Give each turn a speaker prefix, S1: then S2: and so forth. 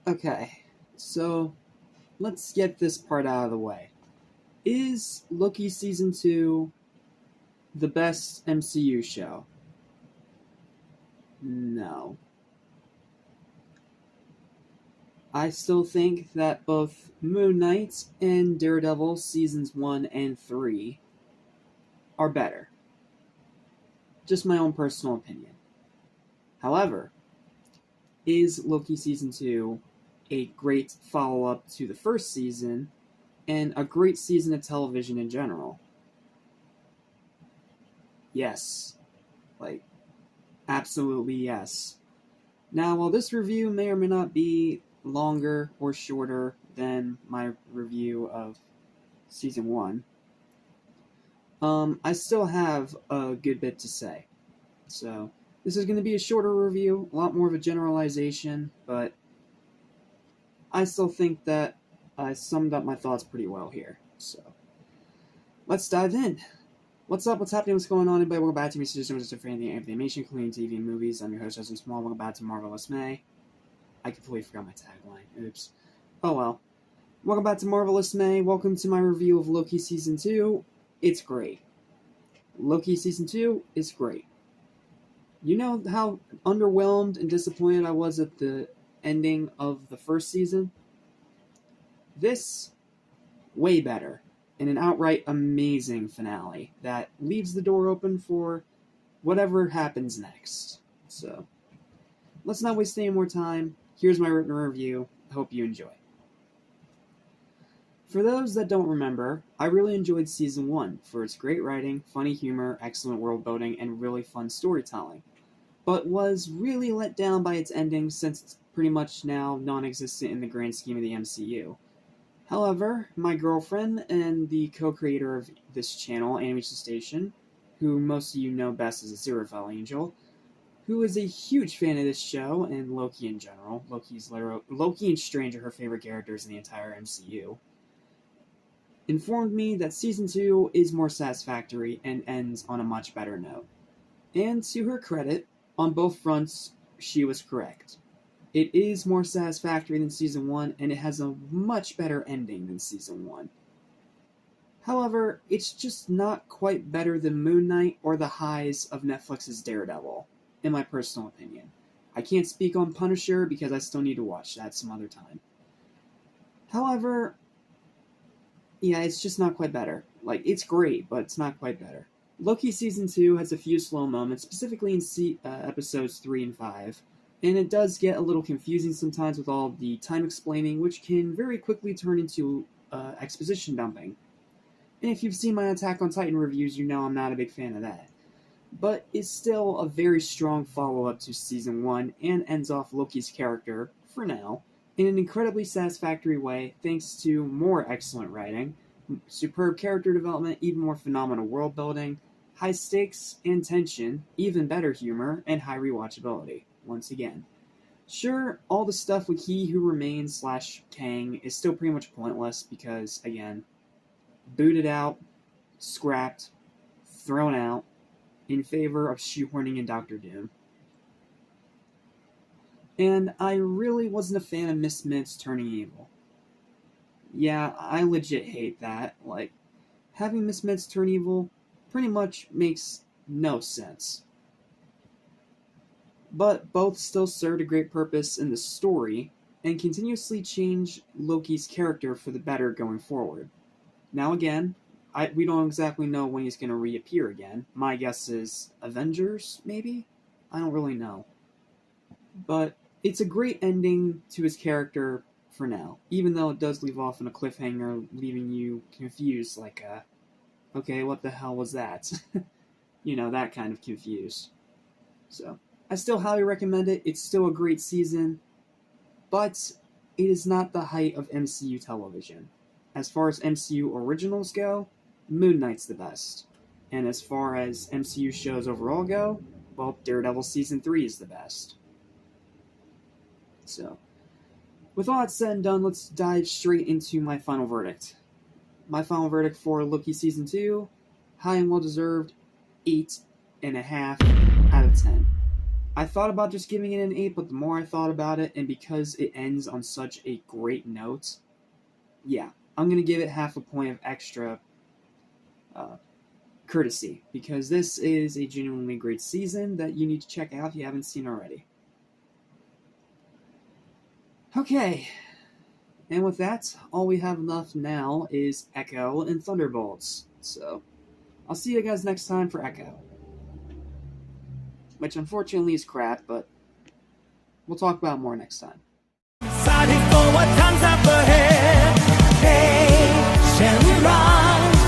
S1: Okay, so let's get this part out of the way. Is Loki Season 2 the best MCU show? No. I still think that both Moon Knight and Daredevil Seasons 1 and 3 are better. Just my own personal opinion. However, is Loki Season 2 a great follow-up to the first season and a great season of television in general? Yes. Absolutely yes. Now, while this review may or may not be longer or shorter than my review of Season 1, I still have a good bit to say. So, this is going to be a shorter review, a lot more of a generalization, but I still think that I summed up my thoughts pretty well here. So, let's dive in. What's up? What's happening? What's going on? Everybody, welcome back to me. So just a fan of the animation, including TV and movies. I'm your host, Justin Small. Welcome back to Marvelous May. I completely forgot my tagline. Oops. Oh well. Welcome back to Marvelous May. Welcome to my review of Loki Season 2. It's great. Loki Season 2 is great. You know how underwhelmed and disappointed I was at the ending of the first season? This, way better. And an outright amazing finale that leaves the door open for whatever happens next. So, let's not waste any more time. Here's my written review. I hope you enjoy. For those that don't remember, I really enjoyed Season 1 for its great writing, funny humor, excellent world building, and really fun storytelling, but was really let down by its ending since it's pretty much now non-existent in the grand scheme of the MCU. However, my girlfriend and the co-creator of this channel, Animation Station, who most of you know best as a Zerophile Angel, who is a huge fan of this show and Loki in general. Loki and Strange are her favorite characters in the entire MCU. Informed me that Season 2 is more satisfactory and ends on a much better note. And to her credit, on both fronts, she was correct. It is more satisfactory than Season 1, and it has a much better ending than Season 1. However, it's just not quite better than Moon Knight or the highs of Netflix's Daredevil, in my personal opinion. I can't speak on Punisher because I still need to watch that some other time. However, yeah, it's just not quite better. It's great, but it's not quite better. Loki Season 2 has a few slow moments, specifically in episodes 3 and 5, and it does get a little confusing sometimes with all the time explaining, which can very quickly turn into exposition dumping. And if you've seen my Attack on Titan reviews, you know I'm not a big fan of that. But it's still a very strong follow-up to Season 1, and ends off Loki's character, for now, in an incredibly satisfactory way thanks to more excellent writing, superb character development, even more phenomenal world building, high stakes and tension, even better humor, and high rewatchability. Once again. Sure, all the stuff with He Who Remains / Kang is still pretty much pointless because, again, booted out, scrapped, thrown out, in favor of shoehorning in Doctor Doom. And I really wasn't a fan of Miss Minutes turning evil. Yeah, I legit hate that. Having Miss Minutes turn evil pretty much makes no sense. But both still served a great purpose in the story, and continuously change Loki's character for the better going forward. Now again, we don't exactly know when he's going to reappear again. My guess is Avengers, maybe? I don't really know. But it's a great ending to his character for now, even though it does leave off on a cliffhanger, leaving you confused, okay, what the hell was that? That kind of confused. So, I still highly recommend it. It's still a great season, but it is not the height of MCU television. As far as MCU originals go, Moon Knight's the best. And as far as MCU shows overall go, well, Daredevil Season 3 is the best. So, with all that said and done, let's dive straight into my final verdict. My final verdict for Loki Season 2, high and well-deserved, 8.5 out of 10. I thought about just giving it an 8, but the more I thought about it, and because it ends on such a great note, yeah, I'm going to give it half a point of extra courtesy, because this is a genuinely great season that you need to check out if you haven't seen already. Okay, and with that, all we have left now is Echo and Thunderbolts. So, I'll see you guys next time for Echo. Which unfortunately is crap, but we'll talk about more next time.
S2: Excited for what comes up ahead. Hey, Shenron.